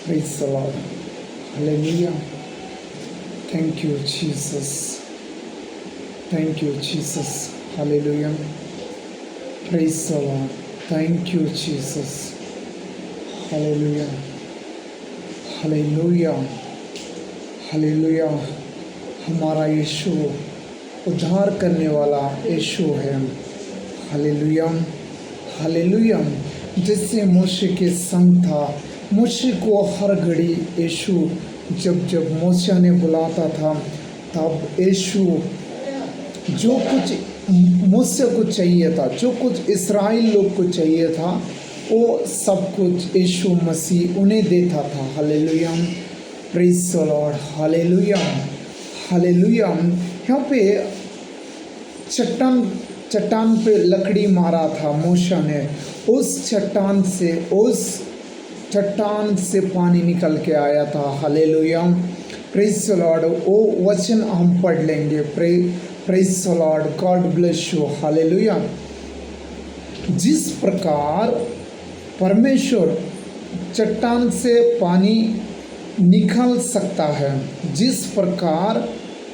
Praise the Lord. Hallelujah. Thank you, Jesus. Thank you, Jesus. Hallelujah. Praise the Lord. Thank you, Jesus. Hallelujah. Hallelujah. Hallelujah. हमारा यीशु उद्धार करने वाला यीशु है। Hallelujah. Hallelujah. जैसे मूसे के संग था, मूसे को हर घड़ी यीशु जब मूसा ने बुलाता था, तब यीशु जो कुछ मूसे को चाहिए था, जो कुछ इस्राएल लोग को चाहिए था, वो सब कुछ यीशु मसीह उन्हें देता था। Hallelujah. Praise the lord. Hallelujah. Hallelujah. यहाँ पे चट्टान पे लकड़ी मारा था मूसा ने, उस चट्टान से पानी निकल के आया था। हालेलुया। Praise the lord. वो वचन हम पढ़ लेंगे। Praise the Lord. God bless you. Hallelujah. जिस प्रकार परमेश्वर चट्टान से पानी निकल सकता है, जिस प्रकार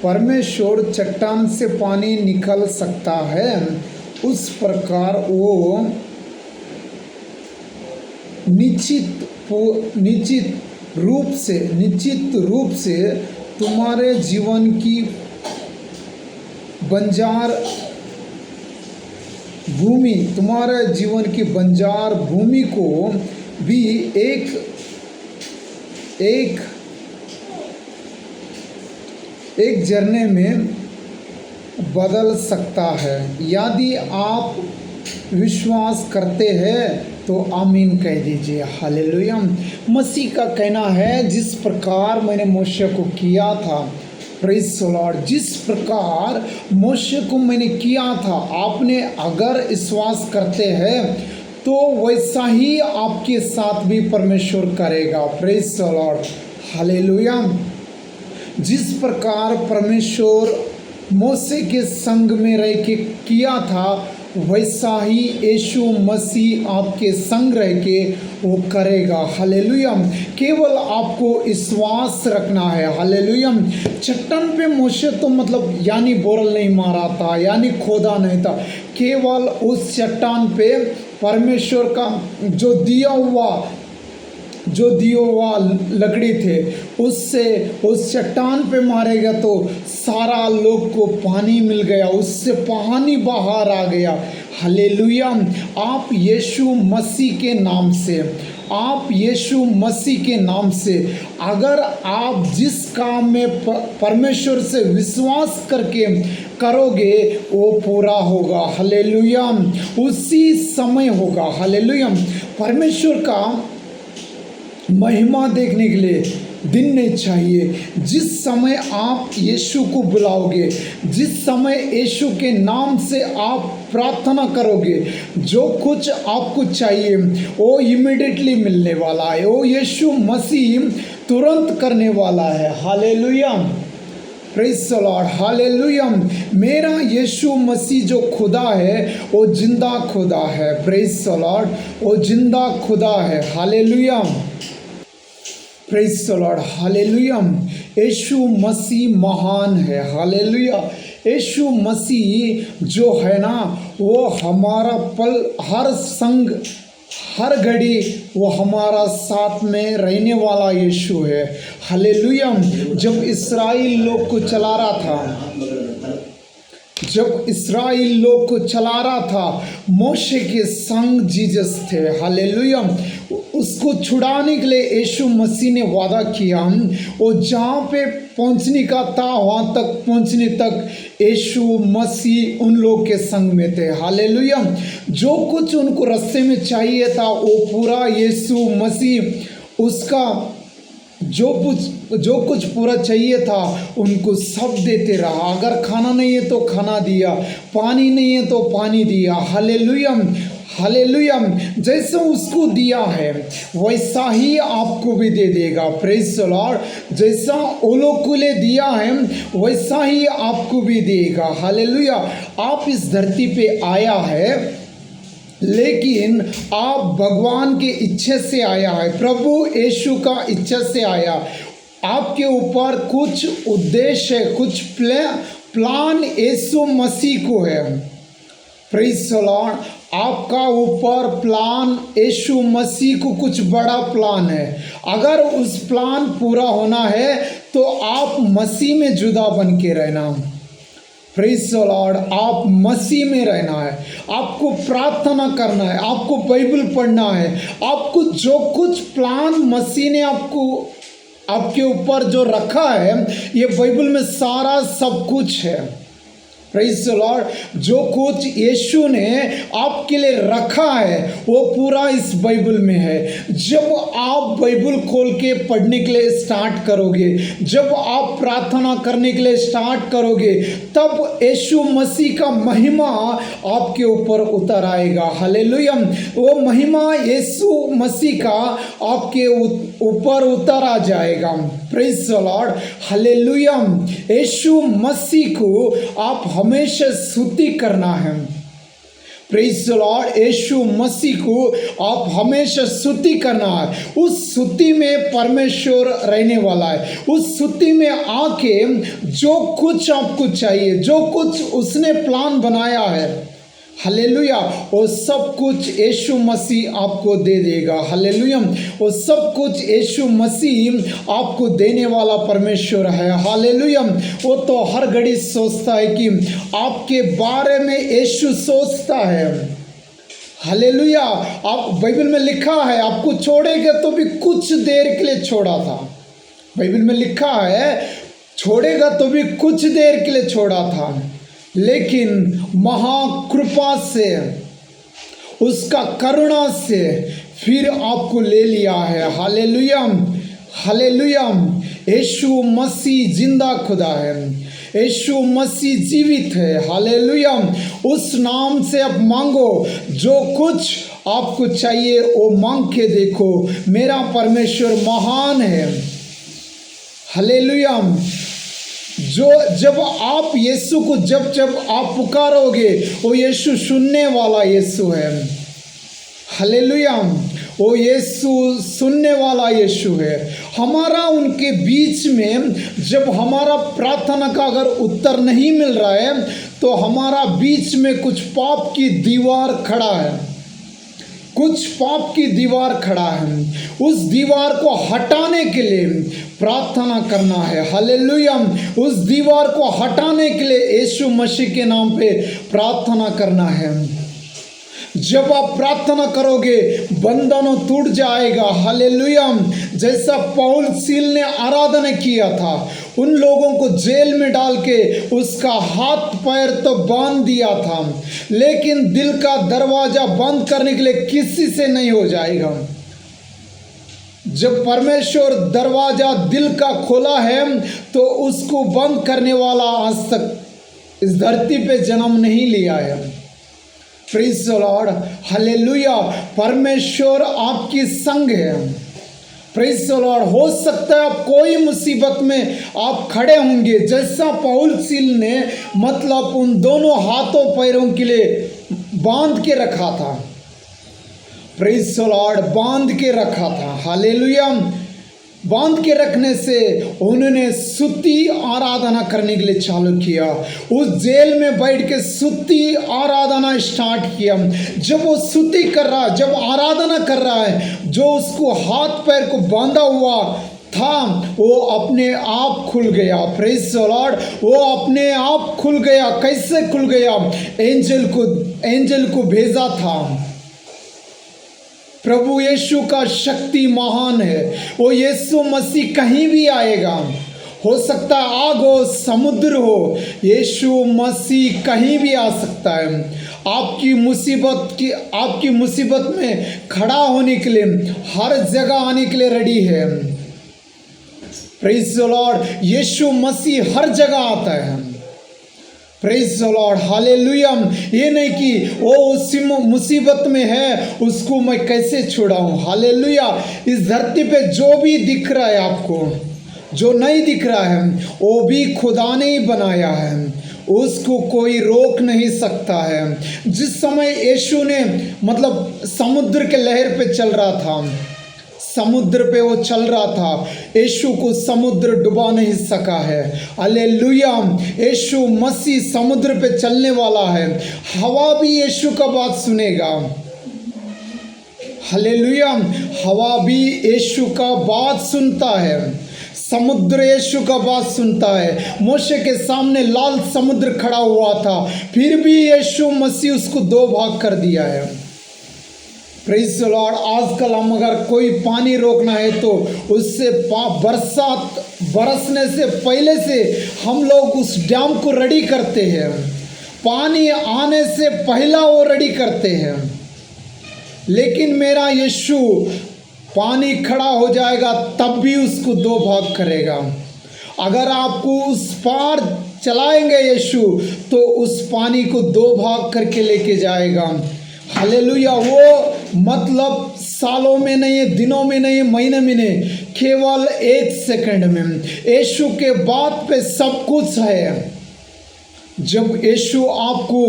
परमेश्वर चट्टान से पानी निकल सकता है, उस प्रकार वो निश्चित रूप से तुम्हारे जीवन की बंजार भूमि को भी एक झरने में बदल सकता है। यदि आप विश्वास करते हैं तो आमीन कह दीजिए। हालेलुया। मसीह का कहना है, जिस प्रकार मैंने मूसा को किया था, प्रेज द लॉर्ड, जिस प्रकार मूसा को मैंने किया था, आपने अगर विश्वास करते हैं तो वैसा ही आपके साथ भी परमेश्वर करेगा। Praise the lord. हालेलुया। जिस प्रकार परमेश्वर मूसा के संग में रह के किया था, वैसा ही यीशु मसीह आपके संग रह के वो करेगा। हालेलुया। केवल आपको विश्वास रखना है। हालेलुया। चट्टान पे मूसा तो मतलब यानी बोरल नहीं मारा था, यानी खोदा नहीं था, केवल उस चट्टान पे परमेश्वर का जो दिया हुआ लकड़ी थे, उससे उस चट्टान पे मारेगा तो सारा लोग को पानी मिल गया, उससे पानी बाहर आ गया। हालेलुया। आप यीशु मसीह के नाम से अगर आप जिस काम में परमेश्वर से विश्वास करके करोगे, वो पूरा होगा। हालेलुया। उसी समय होगा। हालेलुया। परमेश्वर का महिमा देखने के लिए दिन नहीं चाहिए। जिस समय आप यीशु को बुलाओगे, जिस समय यीशु के नाम से आप प्रार्थना करोगे, जो कुछ आपको चाहिए वो इमीडिएटली मिलने वाला है। वो यीशु मसीह तुरंत करने वाला है। Hallelujah. Praise the lord. Hallelujah. मेरा यीशु मसीह जो खुदा है, वो जिंदा खुदा है। Praise the lord. वो जिंदा खुदा है। Hallelujah. Praise the lord. Hallelujah. Yeshu Masih महान है। हालेलुया। यीशु मसीह जो है ना, वो हमारा हर घड़ी वो हमारा साथ में रहने वाला यीशु है। हालेलुया। जब इस्राएल लोग को चला रहा था, मूसे के संग जीसस थे। हालेलुया। उसको छुड़ाने के लिए यीशु मसीह ने वादा किया, वो जहाँ पे पहुँचने का था वहाँ तक पहुँचने तक यीशु मसीह उन लोग के संग में थे। हालेलुया। जो कुछ उनको रास्ते में चाहिए था, वो पूरा यीशु मसीह उसका जो कुछ पूरा चाहिए था उनको सब देते रहा। अगर खाना नहीं है तो खाना दिया, पानी नहीं है तो पानी दिया। हालेलुया। हालेलुया। जैसा उसको दिया है वैसा ही आपको भी दे देगा। Praise the Lord. जैसा वो लोग को ले दिया है वैसा ही आपको भी देगा। हालेलुया। आप इस धरती पे आया है लेकिन आप भगवान के इच्छा से आया है, प्रभु यीशु का इच्छा से आया। आपके ऊपर कुछ उद्देश्य है, कुछ प्लान यीशु मसीह को है। प्रेज़ द लॉर्ड, आपका ऊपर प्लान यीशु मसीह को कुछ बड़ा प्लान है। अगर उस प्लान पूरा होना है तो आप मसीह में जुदा बन के रहना। प्रेज़ द लॉर्ड, आप मसीह में रहना है, आपको प्रार्थना करना है, आपको बाइबल पढ़ना है, आपको जो कुछ प्लान मसीह ने आपके ऊपर जो रखा है, ये बाइबल में सारा सब कुछ है। प्रेज़ द लॉर्ड, जो कुछ यीशु ने आपके लिए रखा है वो पूरा इस बाइबल में है। जब आप बाइबल खोल के पढ़ने के लिए स्टार्ट करोगे, जब आप प्रार्थना करने के लिए स्टार्ट करोगे, तब यीशु मसीह का महिमा आपके ऊपर उतर आएगा। हालेलुया, वो महिमा यीशु मसीह का आपके ऊपर उतर आ जाएगा। Praise the lord, hallelujah. Yeshu Masih को आप हमेशा स्तुति करना है। Praise the lord, Yeshu Masih को आप हमेशा स्तुति करना है। उस स्तुति में परमेश्वर रहने वाला है। उस स्तुति में आके जो कुछ आपको चाहिए, जो कुछ उसने प्लान बनाया है, हालेलुया, वो सब कुछ यीशु मसीह आपको दे देगा। हालेलुया, वो सब कुछ यीशु मसीह आपको देने वाला परमेश्वर है। हालेलुया, वो तो हर घड़ी सोचता है कि आपके बारे में यीशु सोचता है। हालेलुया, आप बाइबल में लिखा है आपको छोड़ेगा तो भी कुछ देर के लिए छोड़ा था। बाइबल में लिखा है छोड़ेगा तो भी कुछ देर के लिए छोड़ा था, लेकिन महाकृपा से, उसका करुणा से फिर आपको ले लिया है। हालेलुया, हालेलुया, यीशु मसीह जिंदा खुदा है, यीशु मसीह जीवित है। हालेलुया, उस नाम से आप मांगो, जो कुछ आपको चाहिए वो मांग के देखो। मेरा परमेश्वर महान है। हालेलुया, जब आप यीशु को जब आप पुकारोगे, वो यीशु सुनने वाला यीशु है। हालेलुया, वो यीशु सुनने वाला यीशु है। हमारा उनके बीच में जब हमारा प्रार्थना का अगर उत्तर नहीं मिल रहा है तो हमारा बीच में कुछ पाप की दीवार खड़ा है, कुछ पाप की दीवार खड़ा है। उस दीवार को हटाने के लिए प्रार्थना करना है। हालेलुया, उस दीवार को हटाने के लिए यीशु मसीह के नाम पे प्रार्थना करना है। जब आप प्रार्थना करोगे बंधनों टूट जाएगा। हालेलुया, जैसा पौल सील ने आराधना किया था, उन लोगों को जेल में डाल के उसका हाथ पैर तो बांध दिया था, लेकिन दिल का दरवाजा बंद करने के लिए किसी से नहीं हो जाएगा। जब परमेश्वर दरवाजा दिल का खोला है तो उसको बंद करने वाला आज तक इस धरती पे जन्म नहीं लिया है। प्रेज़ द लॉर्ड, हालेलुया, परमेश्वर आपकी संग है। प्रेज़ द लॉर्ड, हो सकता है आप कोई मुसीबत में आप खड़े होंगे, जैसा पौल सील ने मतलब उन दोनों हाथों पैरों के लिए बांध के रखा था। प्रेज़ द लॉर्ड, बांध के रखा था। हालेलुया, बांध के रखने से उन्होंने स्तुति आराधना करने के लिए चालू किया। उस जेल में बैठ के स्तुति आराधना स्टार्ट किया। जब वो स्तुति कर रहा, जब आराधना कर रहा है, जो उसको हाथ पैर को बांधा हुआ था वो अपने आप खुल गया। प्रेज़ द लॉर्ड, वो अपने आप खुल गया। कैसे खुल गया? एंजल को भेजा था। प्रभु यीशु का शक्ति महान है। वो यीशु मसीह कहीं भी आएगा, हो सकता है आग हो, समुद्र हो, यीशु मसीह कहीं भी आ सकता है। आपकी मुसीबत में खड़ा होने के लिए, हर जगह आने के लिए रेडी है। प्रेज़ द लॉर्ड, यीशु मसीह हर जगह आता है। Praise the lord, hallelujah. ये नहीं कि वो उसी मुसीबत में है, उसको मैं कैसे छुड़ाऊं। हालेलुया, इस धरती पे जो भी दिख रहा है आपको, जो नहीं दिख रहा है, वो भी खुदा ने ही बनाया है। उसको कोई रोक नहीं सकता है। जिस समय यीशु ने मतलब समुद्र के लहर पे चल रहा था, समुद्र पे वो चल रहा था, यीशु को समुद्र डुबा नहीं सका है। हालेलुया। यीशु मसीह समुद्र पे चलने वाला है, हवा भी यीशु का बात सुनेगा। हालेलुया। हवा भी यीशु का बात सुनता है, समुद्र यीशु का बात सुनता है। मूसे के सामने लाल समुद्र खड़ा हुआ था, फिर भी यीशु मसीह उसको दो भाग कर दिया है। Praise the Lord. आजकल हम अगर कोई पानी रोकना है तो उससे बरसात बरसने से पहले से हम लोग उस डैम को रेडी करते हैं, पानी आने से पहला वो रेडी करते हैं। लेकिन मेरा यीशु पानी खड़ा हो जाएगा तब भी उसको दो भाग करेगा। अगर आपको उस पार चलाएंगे यीशु तो उस पानी को दो भाग करके लेके जाएगा। हालेलुया। वो मतलब सालों में नहीं, दिनों में नहीं, महीने में नहीं, केवल 1 सेकंड में। यीशु के बात पे सब कुछ है। जब यीशु आपको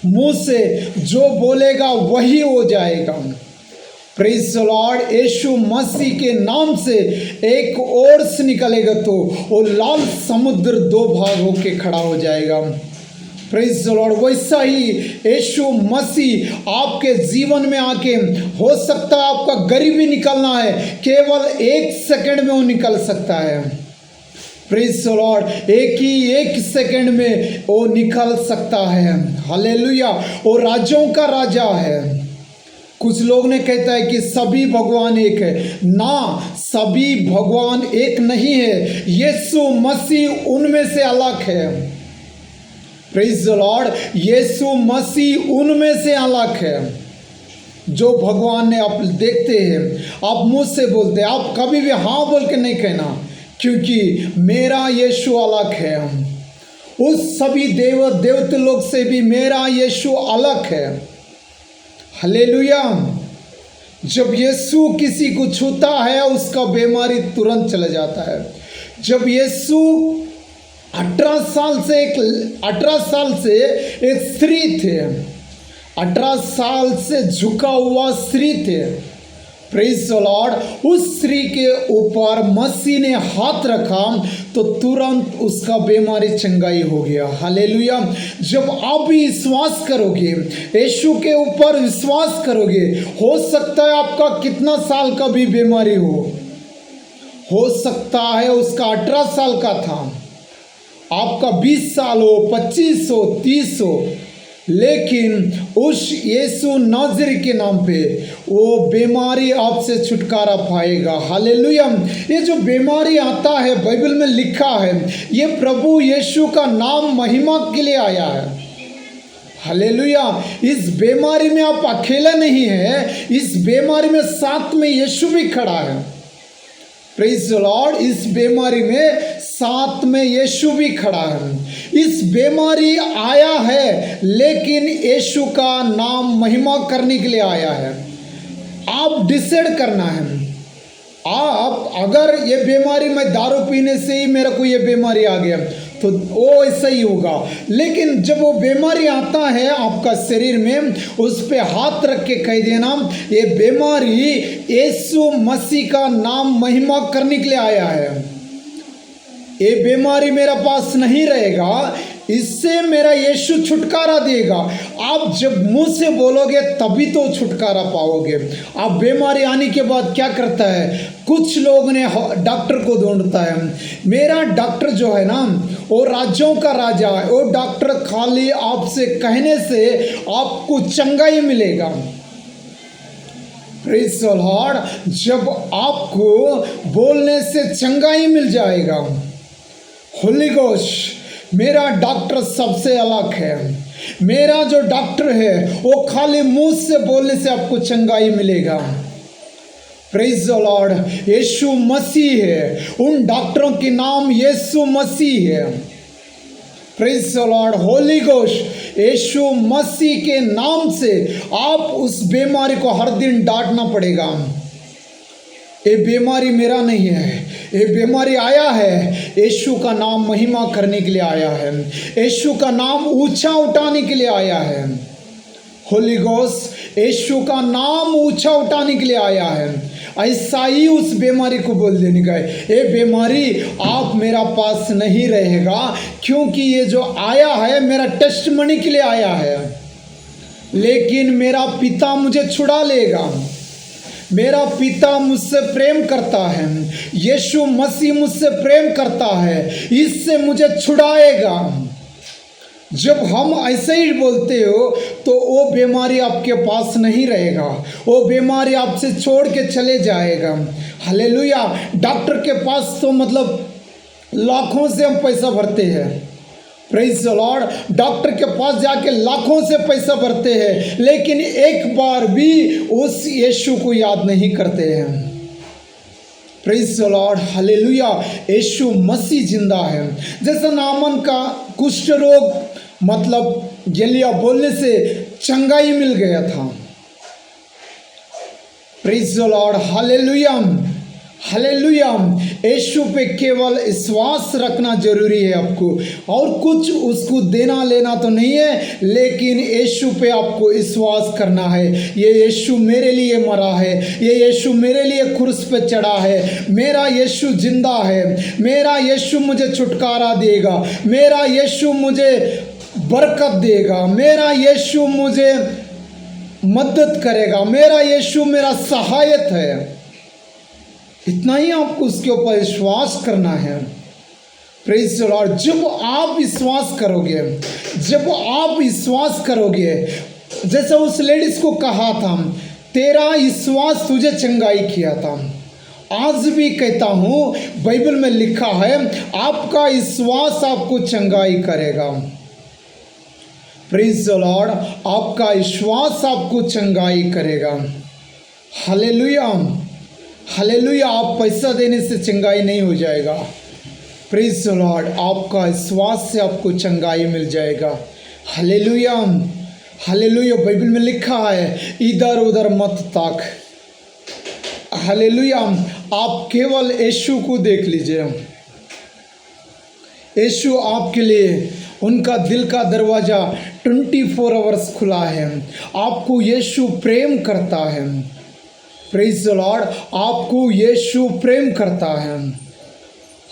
मुंह से जो बोलेगा वही हो जाएगा। Praise the lord. Yeshu Masih के नाम से एक ओर से निकलेगा तो वो लाल समुद्र दो भाग होके खड़ा हो जाएगा। Praise the Lord. वैसा ही यीशु मसीह आपके जीवन में आके, हो सकता है आपका गरीबी निकलना है, केवल 1 सेकंड में वो निकल सकता है। Praise the Lord. एक सेकंड में वो निकल सकता है। हालेलुया। वो राजाओं का राजा है। कुछ लोग ने कहता है कि सभी भगवान एक है ना, सभी भगवान एक नहीं है। यीशु मसीह उनमें से अलग है। Praise the lord. Yeshu Masih उनमें से अलग है। जो भगवान ने आप देखते हैं, आप मुंह से बोलते हैं, आप कभी भी हाँ बोल के नहीं कहना, क्योंकि मेरा यीशु अलग है। उस सभी देवते लोग से भी मेरा यीशु अलग है। हालेलुया। जब यीशु किसी को छूता है उसका बीमारी तुरंत चला जाता है। जब यीशु 18 साल से एक स्त्री थे, 18 साल से झुका हुआ स्त्री थे। Praise the Lord. उस स्त्री के ऊपर मसीह ने हाथ रखा तो तुरंत उसका बीमारी चंगाई हो गया। हालेलुया। जब आप भी विश्वास करोगे, यीशु के ऊपर विश्वास करोगे, हो सकता है आपका कितना साल का भी बीमारी हो सकता है उसका 18 साल का था, आपका 20 साल हो, 25 हो, 30 हो, लेकिन उस यीशु नाज़री के नाम पे वो बीमारी आपसे छुटकारा पाएगा। हालेलुया। ये जो बीमारी आता है, बाइबल में लिखा है, ये प्रभु यीशु का नाम महिमा के लिए आया है। हालेलुया। इस बीमारी में आप अकेला नहीं है, इस बीमारी में साथ में यीशु भी खड़ा है। Praise the Lord. इस बीमारी में साथ में यीशु भी खड़ा है। इस बीमारी आया है, लेकिन यीशु का नाम महिमा करने के लिए आया है। आप डिसाइड करना है। आप अगर ये बीमारी में दारू पीने से ही मेरे को ये बीमारी आ गया तो वो ऐसा ही होगा, लेकिन जब वो बीमारी आता है आपका शरीर में, उस पे हाथ रख के कह देना, ये बीमारी यीशु मसीह का नाम महिमा करने के लिए आया है। ये बीमारी मेरा पास नहीं रहेगा, इससे मेरा यीशु छुटकारा देगा। आप जब मुंह से बोलोगे तभी तो छुटकारा पाओगे। आप बीमारी आने के बाद क्या करता है, कुछ लोग ने डॉक्टर को ढूंढता है। मेरा डॉक्टर जो है ना, वो राज्यों का राजा है। वो डॉक्टर खाली आपसे कहने से आपको चंगाई मिलेगा। Praise the Lord. जब आपको बोलने से चंगाई मिल जाएगा। होली गोस्ट। मेरा डॉक्टर सबसे अलग है। मेरा जो डॉक्टर है वो खाली मुंह से बोलने से आपको चंगाई मिलेगा। Praise the lord. Yeshu Masih है, उन डॉक्टरों के नाम यीशु मसीह है। Praise the lord. Holy ghost. Yeshu Masih के नाम से आप उस बीमारी को हर दिन डांटना पड़ेगा। ये बीमारी मेरा नहीं है, ये बीमारी आया है यीशु का नाम महिमा करने के लिए आया है, यीशु का नाम ऊंचा उठाने के लिए आया है। होली गोस्ट यीशु का नाम ऊंचा उठाने के लिए आया है। ऐसा ही उस बीमारी को बोल देने का है, ये बीमारी आप मेरा पास नहीं रहेगा, क्योंकि ये जो आया है मेरा टेस्टमनी के लिए आया है, लेकिन मेरा पिता मुझे छुड़ा लेगा। मेरा पिता मुझसे प्रेम करता है, यीशु मसीह मुझसे प्रेम करता है, इससे मुझे छुड़ाएगा। जब हम ऐसे ही बोलते हो तो वो बीमारी आपके पास नहीं रहेगा, वो बीमारी आपसे छोड़ के चले जाएगा। हालेलुया। डॉक्टर के पास तो मतलब लाखों से हम पैसा भरते हैं, प्रेज़ द लॉर्ड, डॉक्टर के पास जाके लाखों से पैसा भरते हैं, लेकिन एक बार भी उस यीशु को याद नहीं करते हैं। Praise the lord, hallelujah. Yeshu Masih जिंदा है। जैसा नामन का कुष्ठ रोग मतलब एलिया बोलने से चंगाई मिल गया था। Praise the lord, hallelujah, hallelujah. Yeshu पे केवल विश्वास रखना जरूरी है आपको, और कुछ उसको देना लेना तो नहीं है, लेकिन यीशु पे आपको विश्वास करना है। ये यीशु मेरे लिए मरा है, ये यीशु मेरे लिए क्रूस पे चढ़ा है, मेरा यीशु जिंदा है, मेरा यीशु मुझे छुटकारा देगा, मेरा यीशु मुझे बरकत देगा, मेरा यीशु मुझे मदद करेगा, मेरा यीशु मेरा सहायक है। इतना ही आपको उसके ऊपर विश्वास करना है। Praise the Lord. जब आप विश्वास करोगे, जब आप विश्वास करोगे, जैसे उस लेडीज को कहा था तेरा विश्वास तुझे चंगाई किया था, आज भी कहता हूँ बाइबल में लिखा है आपका विश्वास आपको चंगाई करेगा। प्रेज़ द लॉर्ड, आपका विश्वास आपको चंगाई करेगा। Hallelujah, hallelujah. आप पैसा देने से चंगाई नहीं हो जाएगा। प्रेज़ द लॉर्ड, आपका विश्वास से आपको चंगाई मिल जाएगा। Hallelujah, hallelujah. बाइबल में लिखा है इधर उधर मत ताक। हालेलुया। आप केवल यीशु को देख लीजिए। यीशु आपके लिए, उनका दिल का दरवाज़ा 24 आवर्स खुला है। आपको यीशु प्रेम करता है। प्रेज़ द लॉर्ड, आपको यीशु प्रेम करता है।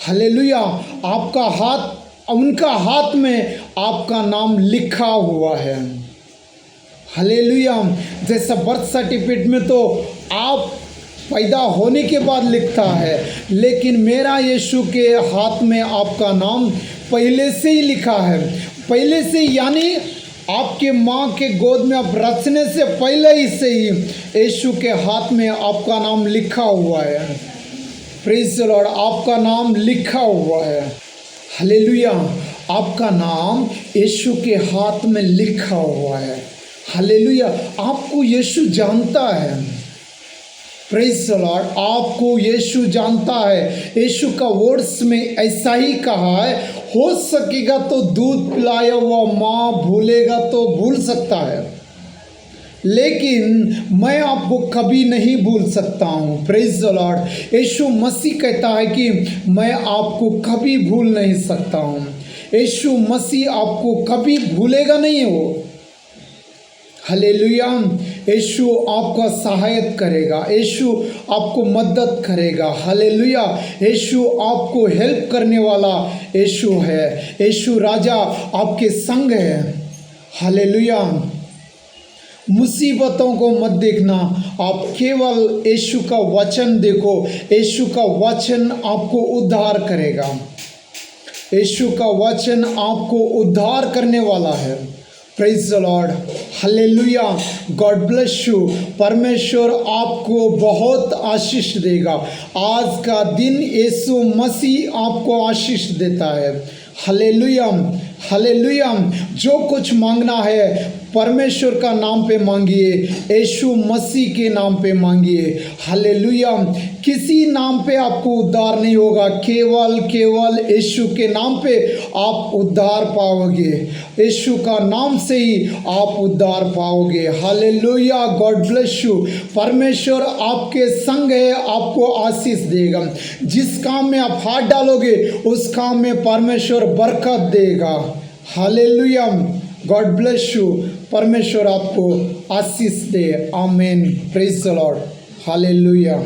हालेलुया। आपका हाथ, उनका हाथ में आपका नाम लिखा हुआ है। हालेलुया। जैसा बर्थ सर्टिफिकेट में तो आप पैदा होने के बाद लिखता है, लेकिन मेरा यीशु के हाथ में आपका नाम पहले से ही लिखा है। पहले से, यानी आपके माँ के गोद में आप रचने से पहले ही से ही यीशु के हाथ में आपका नाम लिखा हुआ है। प्रेज़ द लॉर्ड, आपका नाम लिखा हुआ है। हालेलुया। आपका नाम यीशु के हाथ में लिखा हुआ है। हालेलुया। आपको यीशु जानता है। प्रेज़ द लॉर्ड, आपको यीशु जानता है। यीशु का वर्ड्स में ऐसा ही कहा है, हो सकेगा तो दूध पिलाया हुआ माँ भूलेगा तो भूल सकता है, लेकिन मैं आपको कभी नहीं भूल सकता हूँ। Praise the lord. Yeshu Masih कहता है कि मैं आपको कभी भूल नहीं सकता हूँ। यीशु मसीह आपको कभी भूलेगा नहीं वो। हालेलुया। यीशु आपका सहायता करेगा, यीशु आपको मदद करेगा। हालेलुया। यीशु आपको हेल्प करने वाला यीशु है। यीशु राजा आपके संग है। हालेलुया। मुसीबतों को मत देखना, आप केवल यीशु का वचन देखो। यीशु का वचन आपको उद्धार करेगा। यीशु का वचन आपको उद्धार करने वाला है। Praise the lord. Hallelujah. God bless you. परमेश्वर आपको बहुत आशीष देगा। आज का दिन यीशु मसीह आपको आशीष देता है। Hallelujah, hallelujah. जो कुछ मांगना है परमेश्वर का नाम पे मांगिए, यीशु मसीह के नाम पे मांगिए। हालेलुया। किसी नाम पे आपको उद्धार नहीं होगा, केवल केवल यीशु के नाम पे आप उद्धार पाओगे। यीशु का नाम से ही आप उद्धार पाओगे। हालेलुया। God bless you. परमेश्वर आपके संग है, आपको आशीष देगा। जिस काम में आप हाथ डालोगे उस काम में परमेश्वर बरकत देगा। हालेलुया। God bless you. परमेश्वर आपको आशीष दे। आमीन। Praise the lord. हालेलुया।